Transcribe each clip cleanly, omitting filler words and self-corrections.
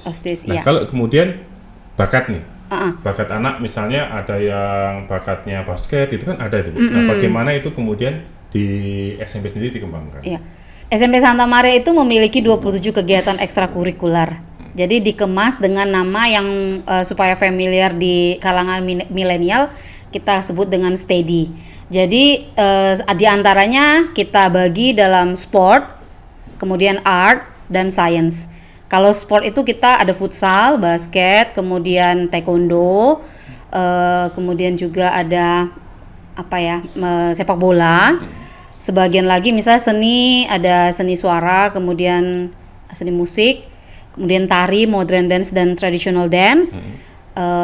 OSIS, Nah, iya. kalau kemudian bakat nih, bakat anak misalnya ada yang bakatnya basket itu kan ada itu. Nah, bagaimana itu kemudian di SMP sendiri dikembangkan? Iya. SMP Santa Maria itu memiliki 27 kegiatan ekstrakurikuler. Jadi dikemas dengan nama yang supaya familiar di kalangan milenial, kita sebut dengan steady. Jadi di antaranya kita bagi dalam sport, kemudian art dan science. Kalau sport itu kita ada futsal, basket, kemudian taekwondo, kemudian juga ada sepak bola. Sebagian lagi misalnya seni, ada seni suara, kemudian seni musik, kemudian tari, modern dance dan traditional dance.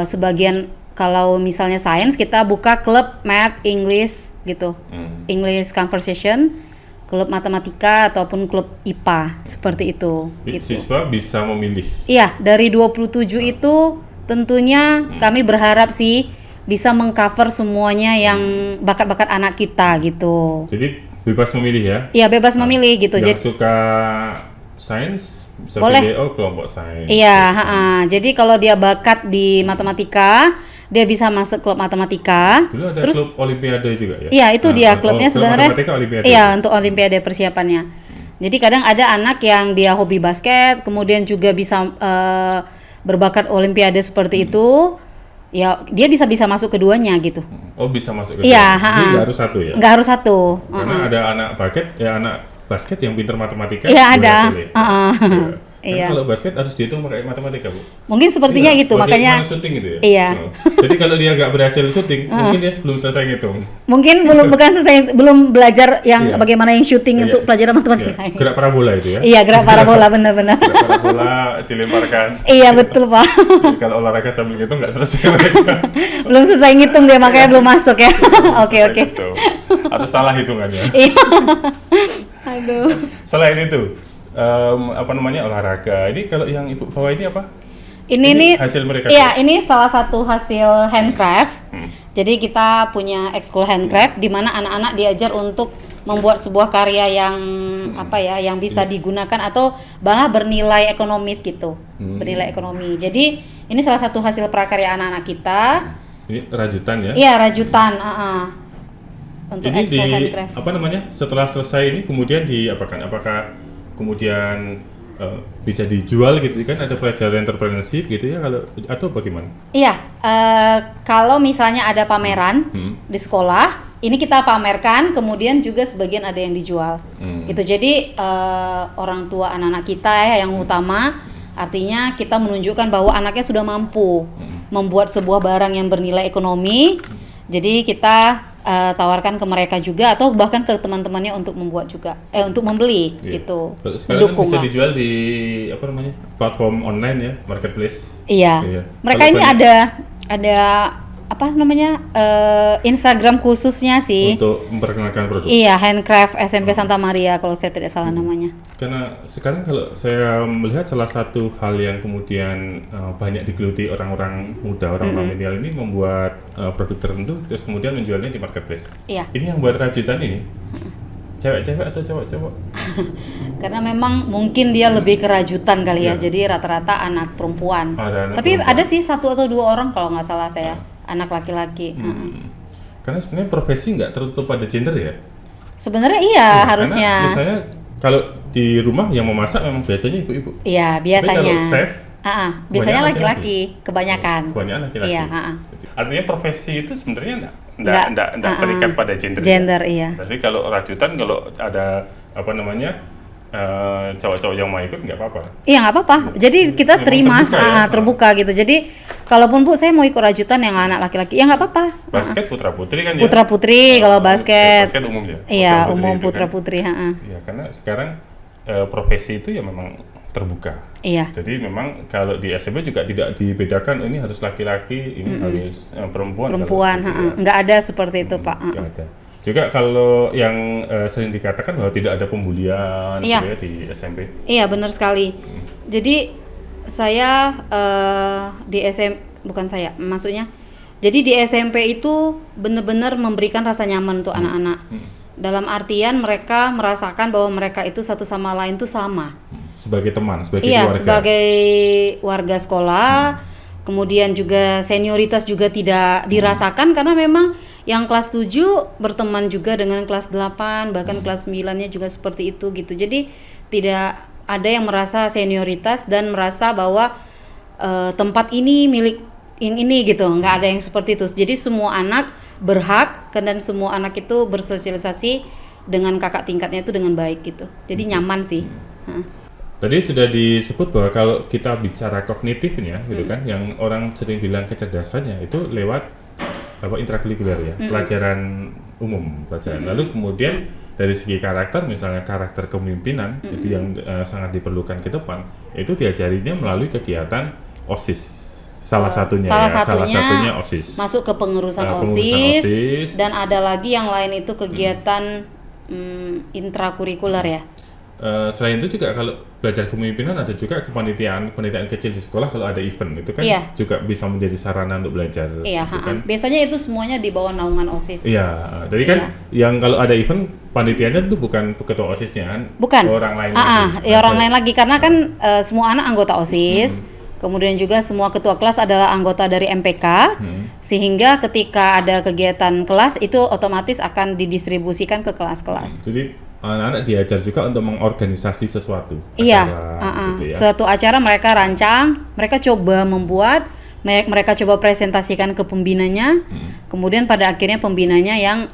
Sebagian kalau misalnya science kita buka klub math, English gitu. English conversation, klub matematika ataupun klub IPA seperti itu. Gitu. Siswa bisa memilih. Iya, dari 27 itu tentunya kami berharap sih bisa mengcover semuanya yang bakat-bakat anak kita gitu. Jadi bebas memilih ya? Iya, bebas memilih gitu. Yang suka sains bisa boleh. pilih kelompok sains. Iya, jadi kalau dia bakat di matematika, dia bisa masuk klub matematika. Dulu ada Terus klub olimpiade juga ya? Iya, itu dia klubnya sebenarnya. Iya, untuk olimpiade persiapannya. Jadi kadang ada anak yang dia hobi basket, kemudian juga bisa berbakat olimpiade seperti itu. Ya, dia bisa masuk keduanya gitu. Oh, bisa masuk Iya, keduanya. Jadi nggak harus satu ya? Nggak harus satu. Karena ada anak basket yang pintar matematika. Iya, ada. Iya. Kalau basket harus dihitung pakai matematika, Bu. Mungkin sepertinya gitu, makanya. Syuting gitu ya? Iya. Jadi kalau dia nggak berhasil syuting, mungkin dia belum selesai ngitung. Mungkin belum belajar yang bagaimana yang syuting untuk pelajaran matematika. Iya. Gerak parabola itu ya? Iya, gerak parabola benar-benar. Gerak parabola dilemparkan. Iya, betul Pak. Jadi kalau olahraga sambil ngitung nggak selesai mereka. Belum selesai ngitung dia, makanya belum masuk ya. Oke. Gitu. Atau salah hitungannya. Iya. Aduh. Selain itu, olahraga. Ini kalau yang Ibu bawa ini apa? Ini hasil mereka. Iya, ini salah satu hasil handcraft. Jadi kita punya ekskul handcraft di mana anak-anak diajar untuk membuat sebuah karya yang yang bisa digunakan atau malah bernilai ekonomis gitu. Bernilai ekonomi. Jadi ini salah satu hasil prakarya anak-anak kita. Ini rajutan ya? Iya, rajutan, untuk ini ekskul handcraft. Setelah selesai ini kemudian diapakan? Apakah kemudian bisa dijual gitu kan, ada pelajaran entrepreneurship gitu ya, kalau atau bagaimana? Iya, kalau misalnya ada pameran di sekolah, ini kita pamerkan, kemudian juga sebagian ada yang dijual. Gitu. Jadi orang tua anak-anak kita ya yang utama, artinya kita menunjukkan bahwa anaknya sudah mampu membuat sebuah barang yang bernilai ekonomi. Jadi kita tawarkan ke mereka juga atau bahkan ke teman-temannya untuk membuat juga untuk membeli gitu. Sekarang kan bisa dijual di platform online ya, marketplace. Iya. Mereka ini ada Instagram khususnya sih untuk memperkenalkan produk. Iya, handcraft SMP Santa Maria kalau saya tidak salah namanya. Karena sekarang kalau saya melihat salah satu hal yang kemudian banyak digeluti orang-orang muda, orang-orang milenial ini membuat produk tertentu terus kemudian menjualnya di marketplace. Iya. Ini yang buat rajutan ini cewek-cewek atau cowok-cowok? Karena memang mungkin dia lebih ke rajutan kali ya. Jadi rata-rata anak perempuan. Tapi perempuan. Ada sih 1 atau 2 orang kalau nggak salah saya. Anak laki-laki. Karena sebenarnya profesi nggak tertutup pada gender ya? Sebenarnya iya, harusnya. Karena misalnya kalau di rumah yang memasak memang biasanya ibu-ibu. Iya, biasanya. Tapi kalau chef, biasanya laki-laki, kebanyakan. Kebanyakan laki-laki. Iya, Artinya profesi itu sebenarnya enggak terikat pada gender. Gender, iya. Jadi kalau rajutan, kalau ada cowok-cowok yang mau ikut nggak apa-apa. Iya, nggak apa-apa. Jadi kita terima terbuka gitu. Jadi kalaupun Bu saya mau ikut rajutan yang anak laki-laki, ya nggak apa-apa. Basket putra-putri kan ya? Putra-putri kalau basket. Basket umum ya? Iya, umum putra-putri. Iya, karena sekarang profesi itu ya memang terbuka. Iya. Jadi memang kalau di SMP juga tidak dibedakan ini harus laki-laki, ini harus perempuan. Nggak ada seperti itu Pak. Nggak ada. Juga kalau yang sering dikatakan bahwa tidak ada pembulian gitu ya di SMP. Iya, benar sekali. Jadi saya jadi di SMP itu benar-benar memberikan rasa nyaman untuk anak-anak. Dalam artian mereka merasakan bahwa mereka itu satu sama lain tuh sama. sebagai teman, sebagai Iya, keluarga. sebagai warga sekolah, kemudian juga senioritas juga tidak dirasakan karena memang yang kelas 7 berteman juga dengan kelas 8, bahkan kelas 9-nya juga seperti itu gitu. Jadi tidak ada yang merasa senioritas dan merasa bahwa tempat ini milik yang ini gitu. Nggak ada yang seperti itu. Jadi semua anak berhak dan semua anak itu bersosialisasi dengan kakak tingkatnya itu dengan baik gitu. Jadi nyaman sih. Tadi sudah disebut bahwa kalau kita bicara kognitifnya gitu kan, yang orang sering bilang kecerdasannya itu lewat apa intrakurikuler ya, pelajaran umum, pelajaran. Lalu kemudian dari segi karakter, misalnya karakter kepemimpinan itu yang sangat diperlukan ke depan, itu diajarinya melalui kegiatan OSIS. Salah satunya OSIS. Masuk ke pengurusan OSIS dan ada lagi yang lain itu kegiatan intrakurikuler ya. Selain itu juga kalau belajar kepemimpinan ada juga kepanitiaan kecil di sekolah kalau ada event itu kan juga bisa menjadi sarana untuk belajar. Iya, gitu kan. Biasanya itu semuanya di bawah naungan OSIS. Iya, jadi kan yang kalau ada event panitianya itu bukan ketua OSISnya kan? Bukan. Orang lain lagi. Orang lain lagi karena kan semua anak anggota OSIS. Kemudian juga semua ketua kelas adalah anggota dari MPK, sehingga ketika ada kegiatan kelas itu otomatis akan didistribusikan ke kelas-kelas. Jadi anak-anak diajar juga untuk mengorganisasi sesuatu. Iya, gitu ya. suatu acara mereka rancang, mereka coba membuat, mereka coba presentasikan ke pembinanya, kemudian pada akhirnya pembinanya yang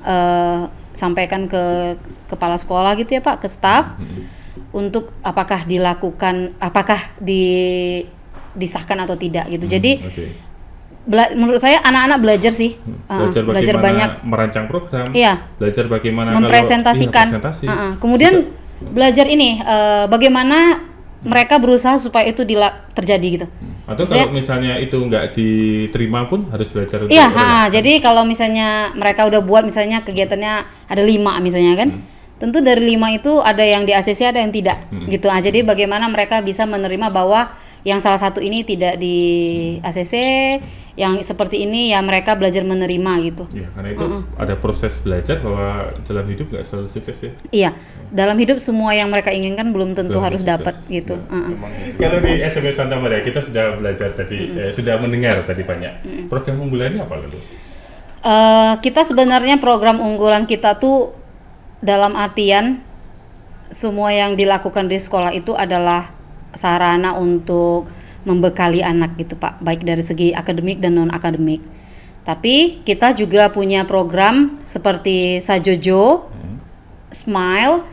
sampaikan ke kepala sekolah gitu ya Pak, ke staf, untuk apakah disahkan atau tidak gitu. Jadi menurut saya anak-anak belajar sih, belajar banyak merancang program, belajar bagaimana mempresentasikan, kemudian belajar ini bagaimana mereka berusaha supaya itu terjadi gitu. Atau kalau misalnya itu nggak diterima pun harus belajar untuk jadi kalau misalnya mereka udah buat misalnya kegiatannya ada 5 misalnya kan, tentu dari 5 itu ada yang di ACC ada yang tidak gitu. Jadi bagaimana mereka bisa menerima bahwa yang salah satu ini tidak di ACC, yang seperti ini ya mereka belajar menerima gitu. Iya, karena itu ada proses belajar bahwa dalam hidup nggak selalu sukses ya. Iya, dalam hidup semua yang mereka inginkan belum tentu harus dapat gitu. Kalau di SMP Santa Maria kita sudah belajar tadi, sudah mendengar tadi banyak. Program unggulannya apa lalu? Kita sebenarnya program unggulan kita tuh dalam artian semua yang dilakukan di sekolah itu adalah sarana untuk membekali anak gitu Pak, baik dari segi akademik dan non akademik. Tapi kita juga punya program seperti Sajojo, Smile,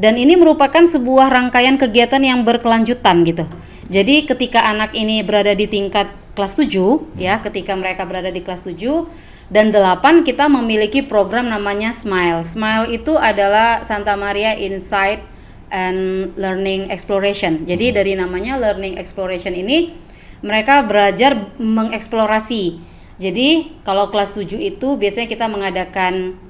dan ini merupakan sebuah rangkaian kegiatan yang berkelanjutan gitu. Jadi ketika anak ini berada di tingkat kelas 7 ya, ketika mereka berada di kelas 7 dan 8 kita memiliki program namanya Smile. Smile itu adalah Santa Maria Insight and Learning Exploration. Jadi dari namanya Learning Exploration ini mereka belajar mengeksplorasi. Jadi kalau kelas 7 itu biasanya kita mengadakan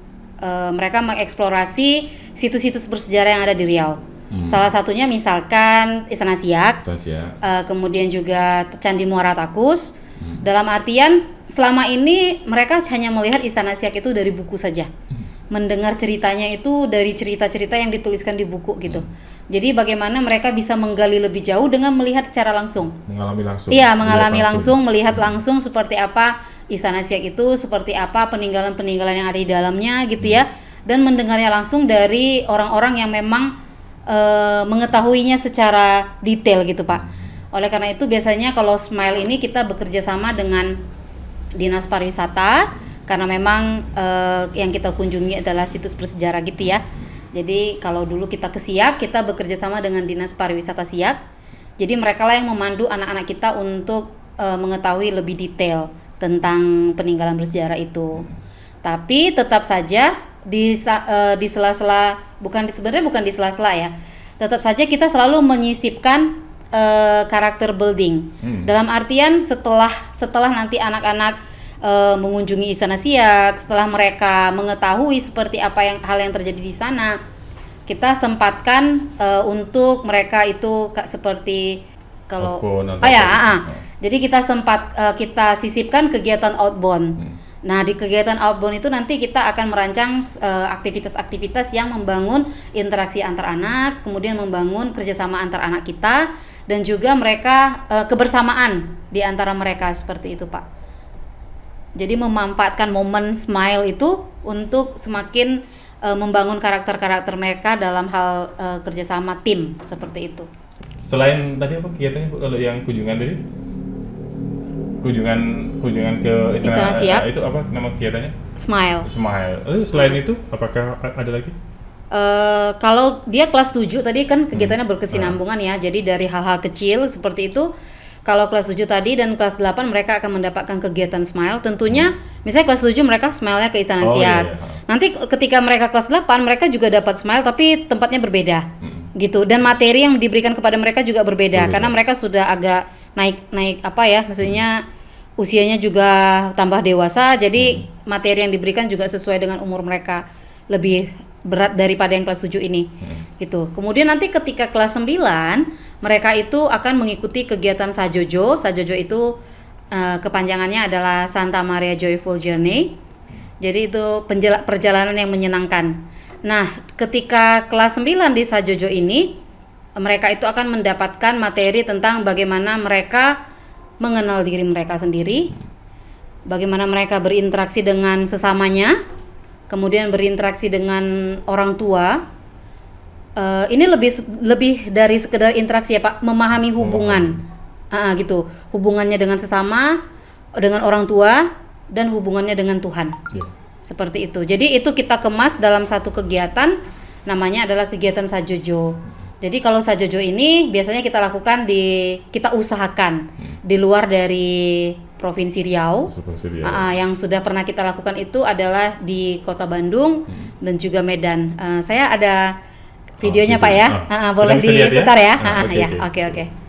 mereka mengeksplorasi situs-situs bersejarah yang ada di Riau. Salah satunya misalkan Istana Siak, kemudian juga Candi Muara Takus. Dalam artian selama ini mereka hanya melihat Istana Siak itu dari buku saja. Mendengar ceritanya itu dari cerita-cerita yang dituliskan di buku gitu. Jadi bagaimana mereka bisa menggali lebih jauh dengan melihat secara langsung. Mengalami langsung. Iya, mengalami langsung, melihat langsung seperti apa Istana Siak itu, seperti apa peninggalan-peninggalan yang ada di dalamnya gitu ya. Dan mendengarnya langsung dari orang-orang yang memang mengetahuinya secara detail gitu Pak. Oleh karena itu biasanya kalau Smile ini kita bekerja sama dengan Dinas Pariwisata, karena memang yang kita kunjungi adalah situs bersejarah gitu ya. Jadi kalau dulu kita ke Siak, kita bekerja sama dengan Dinas Pariwisata Siak. Jadi mereka lah yang memandu anak-anak kita untuk mengetahui lebih detail tentang peninggalan bersejarah itu. Tapi tetap saja di sela-sela, bukan di sela-sela ya. Tetap saja kita selalu menyisipkan karakter building. Dalam artian setelah nanti anak-anak mengunjungi Istana Siak, setelah mereka mengetahui seperti apa hal yang terjadi di sana, kita sempatkan untuk mereka itu seperti kalau jadi kita kita sisipkan kegiatan outbound. Nah, di kegiatan outbound itu nanti kita akan merancang aktivitas-aktivitas yang membangun interaksi antar anak, kemudian membangun kerjasama antar anak kita, dan juga mereka kebersamaan di antara mereka, seperti itu, Pak. Jadi memanfaatkan momen smile itu untuk semakin membangun karakter-karakter mereka dalam hal kerjasama tim, seperti itu. Selain tadi apa kegiatannya Bu, kalau yang kunjungan tadi? Kunjungan ke Istana Siap. itu apa nama kegiatannya? Smile. Selain itu apakah ada lagi? Kalau dia kelas 7 tadi kan kegiatannya berkesinambungan ya. Jadi dari hal-hal kecil seperti itu. Kalau kelas 7 tadi dan kelas 8 mereka akan mendapatkan kegiatan smile. Tentunya misalnya kelas 7 mereka smile-nya ke Istana Siap. Iya. Nanti ketika mereka kelas 8 mereka juga dapat smile tapi tempatnya berbeda. Gitu. Dan materi yang diberikan kepada mereka juga berbeda. Karena mereka sudah agak naik apa ya, maksudnya usianya juga tambah dewasa, jadi materi yang diberikan juga sesuai dengan umur mereka, lebih berat daripada yang kelas 7 ini. Gitu. Kemudian nanti ketika kelas 9 mereka itu akan mengikuti kegiatan Sajojo. Sajojo itu kepanjangannya adalah Santa Maria Joyful Journey. Jadi itu perjalanan yang menyenangkan. Nah, ketika kelas 9 di Sajojo ini mereka itu akan mendapatkan materi tentang bagaimana mereka mengenal diri mereka sendiri, bagaimana mereka berinteraksi dengan sesamanya, kemudian berinteraksi dengan orang tua. Ini lebih dari sekedar interaksi ya Pak, memahami hubungan, gitu, hubungannya dengan sesama, dengan orang tua, dan hubungannya dengan Tuhan. Seperti itu. Jadi itu kita kemas dalam satu kegiatan, namanya adalah kegiatan Sajojo. Jadi kalau Sajojo ini biasanya kita lakukan kita usahakan di luar dari Provinsi Riau. Yang sudah pernah kita lakukan itu adalah di Kota Bandung dan juga Medan. Saya ada videonya Pak ya, boleh diputar ya? Oke.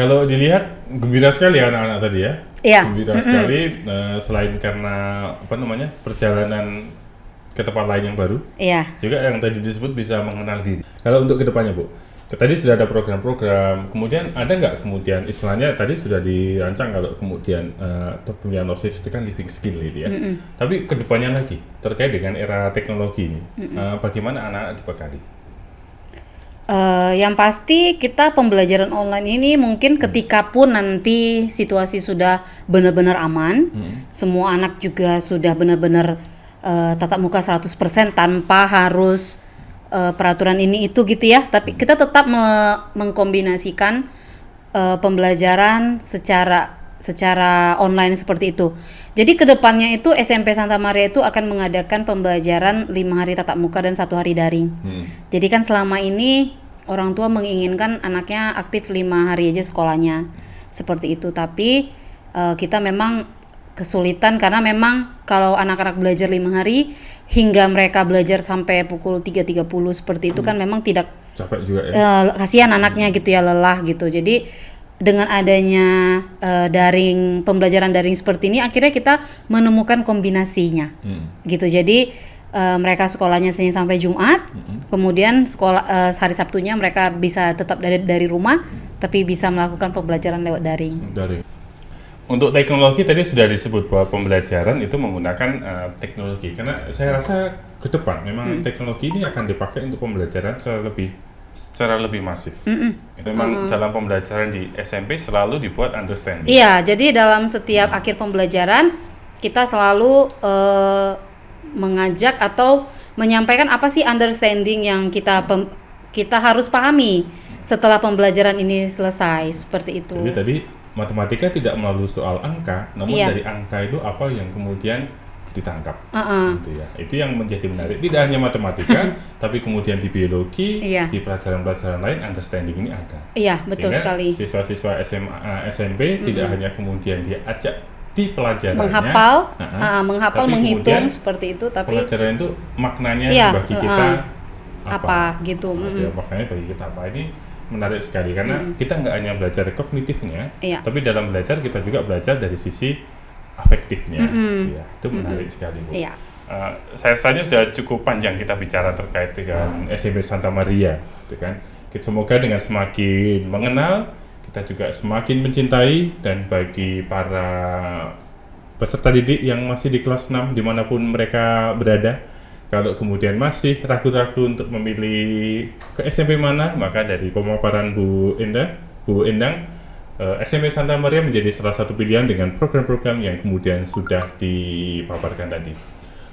Kalau dilihat gembira sekali anak-anak tadi ya. Iya. Gembira sekali selain karena perjalanan ke tempat lain yang baru. Iya. Juga yang tadi disebut bisa mengenal diri. Kalau untuk kedepannya Bu, tadi sudah ada program-program. Kemudian ada nggak kemudian istilahnya tadi sudah dirancang kalau kemudian pemilihan OSIS itu kan living skill gitu ya. Tapi kedepannya lagi terkait dengan era teknologi ini, bagaimana anak-anak dibekali? Yang pasti kita pembelajaran online ini mungkin ketika pun nanti situasi sudah benar-benar aman, semua anak juga sudah benar-benar tatap muka 100% tanpa harus peraturan ini itu gitu ya. Tapi kita tetap mengkombinasikan pembelajaran secara online seperti itu. Jadi kedepannya itu SMP Santa Maria itu akan mengadakan pembelajaran 5 hari tatap muka dan 1 hari daring. Jadi kan selama ini orang tua menginginkan anaknya aktif 5 hari aja sekolahnya seperti itu. Tapi kita memang kesulitan karena memang kalau anak-anak belajar 5 hari hingga mereka belajar sampai pukul 3.30 seperti itu kan memang tidak capek juga ya. Kasihan anaknya gitu ya, lelah gitu. Jadi dengan adanya pembelajaran daring seperti ini akhirnya kita menemukan kombinasinya. Gitu. Jadi mereka sekolahnya Senin sampai Jumat, kemudian hari Sabtunya mereka bisa tetap dari rumah tapi bisa melakukan pembelajaran lewat daring. Untuk teknologi tadi sudah disebut bahwa pembelajaran itu menggunakan teknologi, karena saya rasa ke depan memang teknologi ini akan dipakai untuk pembelajaran secara lebih masif. Itu memang dalam pembelajaran di SMP selalu dibuat understanding. Iya, jadi dalam setiap akhir pembelajaran kita selalu mengajak atau menyampaikan apa sih understanding yang kita harus pahami setelah pembelajaran ini selesai, seperti itu. Jadi tadi matematika tidak melalui soal angka, namun Iya. dari angka itu apa yang kemudian ditangkap, gitu ya. Itu yang menjadi menarik. Tidak hanya matematika, tapi kemudian di biologi, Iya. di pelajaran-pelajaran lain understanding ini ada. Iya, betul Sehingga sekali. siswa-siswa SMP tidak hanya kemudian dia ajak di pelajarannya, menghafal, tapi menghitung kemudian seperti itu, tapi pelajaran itu maknanya Iya, bagi kita apa gitu. Ya, maknanya bagi kita apa, ini menarik sekali karena kita nggak hanya belajar kognitifnya, Iya. tapi dalam belajar kita juga belajar dari sisi afektifnya, gitu ya. Itu menarik sekali, Bu. Iya. Saya rasanya sudah cukup panjang kita bicara terkait dengan SMP Santa Maria, gitu kan. Semoga dengan semakin mengenal, kita juga semakin mencintai, dan bagi para peserta didik yang masih di kelas 6 dimanapun mereka berada, kalau kemudian masih ragu-ragu untuk memilih ke SMP mana, maka dari pemaparan Bu Endang, SMP Santa Maria menjadi salah satu pilihan dengan program-program yang kemudian sudah dipaparkan tadi.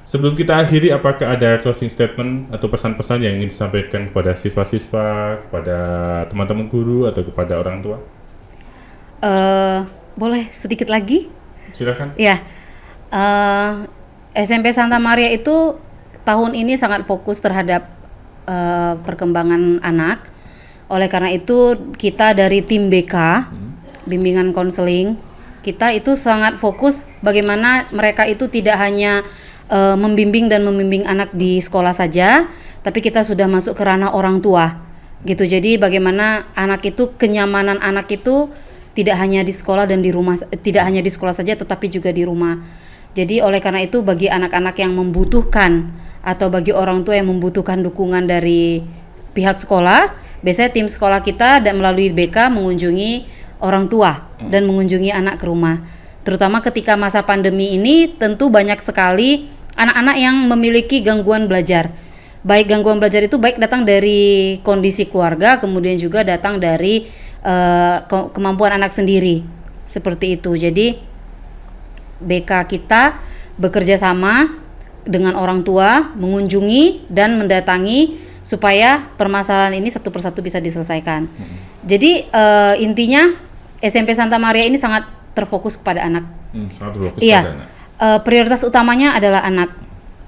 Sebelum kita akhiri, apakah ada closing statement atau pesan-pesan yang ingin disampaikan kepada siswa-siswa, kepada teman-teman guru, atau kepada orang tua? Boleh sedikit lagi? Silakan. Ya, SMP Santa Maria itu tahun ini sangat fokus terhadap perkembangan anak. Oleh karena itu kita dari tim BK, bimbingan konseling, kita itu sangat fokus bagaimana mereka itu tidak hanya membimbing anak di sekolah saja, tapi kita sudah masuk ke ranah orang tua, gitu. Jadi bagaimana anak itu, kenyamanan anak itu tidak hanya di sekolah dan di rumah, tidak hanya di sekolah saja, tetapi juga di rumah. Jadi oleh karena itu bagi anak-anak yang membutuhkan atau bagi orang tua yang membutuhkan dukungan dari pihak sekolah, biasanya tim sekolah kita dan melalui BK mengunjungi orang tua dan mengunjungi anak ke rumah. Terutama ketika masa pandemi ini tentu banyak sekali anak-anak yang memiliki gangguan belajar. Baik gangguan belajar itu baik datang dari kondisi keluarga, kemudian juga datang dari kemampuan anak sendiri. Seperti itu. Jadi BK kita bekerja sama dengan orang tua, mengunjungi dan mendatangi supaya permasalahan ini satu persatu bisa diselesaikan. Jadi intinya SMP Santa Maria ini sangat terfokus kepada anak. Sangat berfokus Iya. pada anak. Prioritas utamanya adalah anak.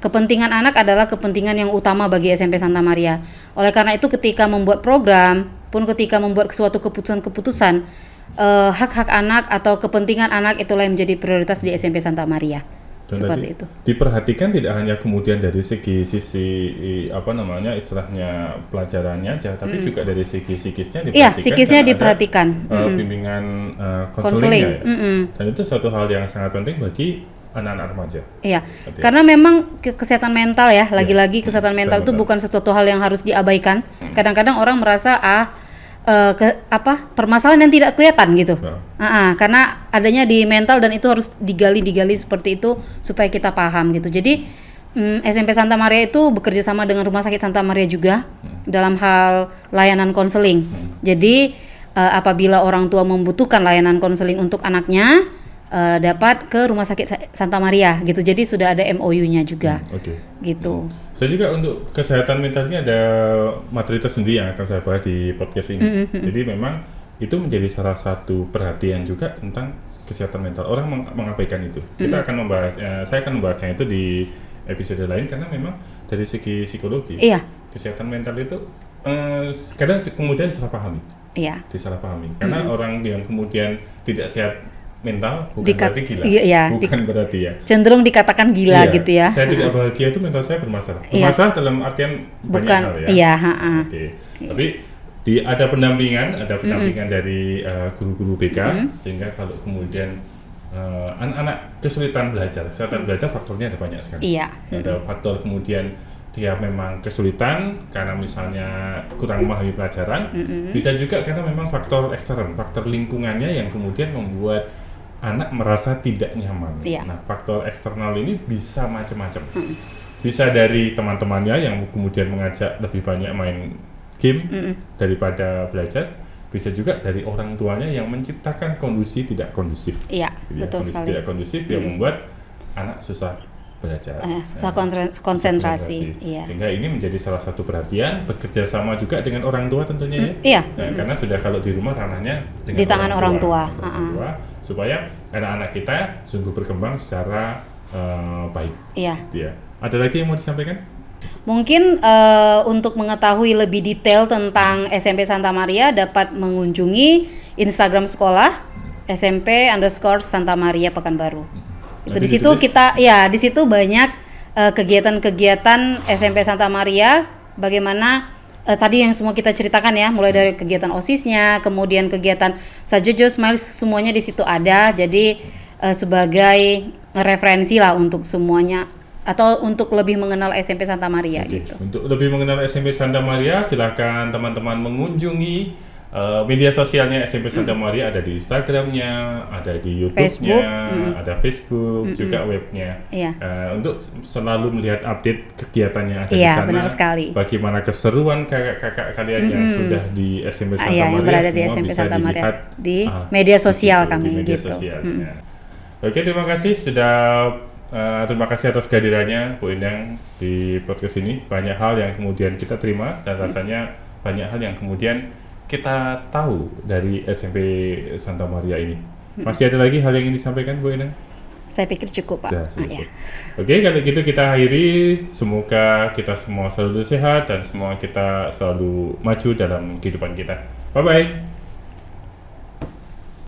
Kepentingan anak adalah kepentingan yang utama bagi SMP Santa Maria. Oleh karena itu ketika membuat program, pun ketika membuat suatu keputusan-keputusan, hak-hak anak atau kepentingan anak itulah yang menjadi prioritas di SMP Santa Maria. Dan Seperti tadi itu. diperhatikan tidak hanya kemudian dari sisi istilahnya pelajarannya aja, tapi juga dari segi psikisnya diperhatikan. Iya, psikisnya dan ada, diperhatikan. bimbingan Konseling. konselingnya ya. Dan itu suatu hal yang sangat penting bagi anak-anak remaja. Iya, Berarti karena memang kesehatan mental ya, lagi-lagi kesehatan mental itu mental. bukan sesuatu hal yang harus diabaikan. Kadang-kadang orang merasa permasalahan yang tidak kelihatan gitu. Karena adanya di mental dan itu harus digali seperti itu supaya kita paham gitu. Jadi SMP Santa Maria itu bekerja sama dengan Rumah Sakit Santa Maria juga dalam hal layanan konseling. Jadi apabila orang tua membutuhkan layanan konseling untuk anaknya, dapat ke Rumah Sakit Santa Maria gitu. Jadi sudah ada MOU-nya juga. Oke. Gitu. Saya juga untuk kesehatan mentalnya ada materi tersendiri yang akan saya bahas di podcast ini. Jadi memang itu menjadi salah satu perhatian juga tentang kesehatan mental. Orang mengabaikan itu. Kita akan membahas, saya akan membahasnya itu di episode lain karena memang dari segi psikologi, Iya. kesehatan mental itu kadang kemudian disalahpahami. Iya. Disalahpahami karena orang yang kemudian tidak sehat mental bukan Dikat- berarti gila, iya, bukan berarti ya. Cenderung dikatakan gila Iya, gitu ya. Saya tidak bahagia itu mental saya bermasalah. Iya. Bermasalah dalam artian banyak Bukan, hal ya. iya, Oke. Tapi ada pendampingan dari guru-guru BK sehingga kalau kemudian anak-anak kesulitan belajar, kesehatan belajar faktornya ada banyak sekali. Iya. Ada faktor kemudian dia memang kesulitan karena misalnya kurang memahami pelajaran, bisa juga karena memang faktor ekstern, faktor lingkungannya yang kemudian membuat anak merasa tidak nyaman. Iya. Nah, faktor eksternal ini bisa macam-macam. Bisa dari teman-temannya yang kemudian mengajak lebih banyak main game daripada belajar. Bisa juga dari orang tuanya yang menciptakan kondisi tidak kondusif. Iya, Ya, betul kondisi sekali. tidak kondusif yang membuat anak susah belajar. Susah Nah, konsentrasi. Iya. Sehingga ini menjadi salah satu perhatian, bekerja sama juga dengan orang tua tentunya ya. Iya. Nah, karena sudah kalau di rumah ranahnya dengan Di tangan orang tua. orang tua, supaya anak-anak kita sungguh berkembang secara baik. Iya. Ya. Ada lagi yang mau disampaikan? Mungkin untuk mengetahui lebih detail tentang SMP Santa Maria dapat mengunjungi Instagram sekolah SMP_Santa Maria Pekanbaru. Itu Nanti di situ ditulis. di situ banyak kegiatan-kegiatan SMP Santa Maria. Bagaimana tadi yang semua kita ceritakan ya, mulai dari kegiatan OSIS-nya, kemudian kegiatan Sajojo, Smile, semuanya di situ ada. Jadi sebagai referensi lah untuk semuanya, atau untuk lebih mengenal SMP Santa Maria Oke. gitu. Untuk lebih mengenal SMP Santa Maria, silakan teman-teman mengunjungi media sosialnya SMP Santa Maria. Ada di Instagramnya, ada di YouTube-nya, ada Facebook, juga webnya. Iya. Untuk selalu melihat update kegiatannya ada di Iya, sana. benar sekali. Bagaimana keseruan kakak-kakak kalian yang sudah di SMP Santa Yang Maria, berada di semua SMP bisa Santa Maria dilihat di di media sosial situ, kami di media gitu. sosial. Ya. Oke, terima kasih sudah terima kasih atas kehadirannya Bu Endang di podcast ini. Banyak hal yang kemudian kita terima dan rasanya banyak hal yang kemudian kita tahu dari SMP Santa Maria ini. Masih ada lagi hal yang ingin disampaikan Bu Endang? Saya pikir cukup, Pak. Sudah, Ah, cukup. ya. Oke, kalau gitu kita akhiri. Semoga kita semua selalu sehat dan semua kita selalu maju dalam kehidupan kita. Bye-bye.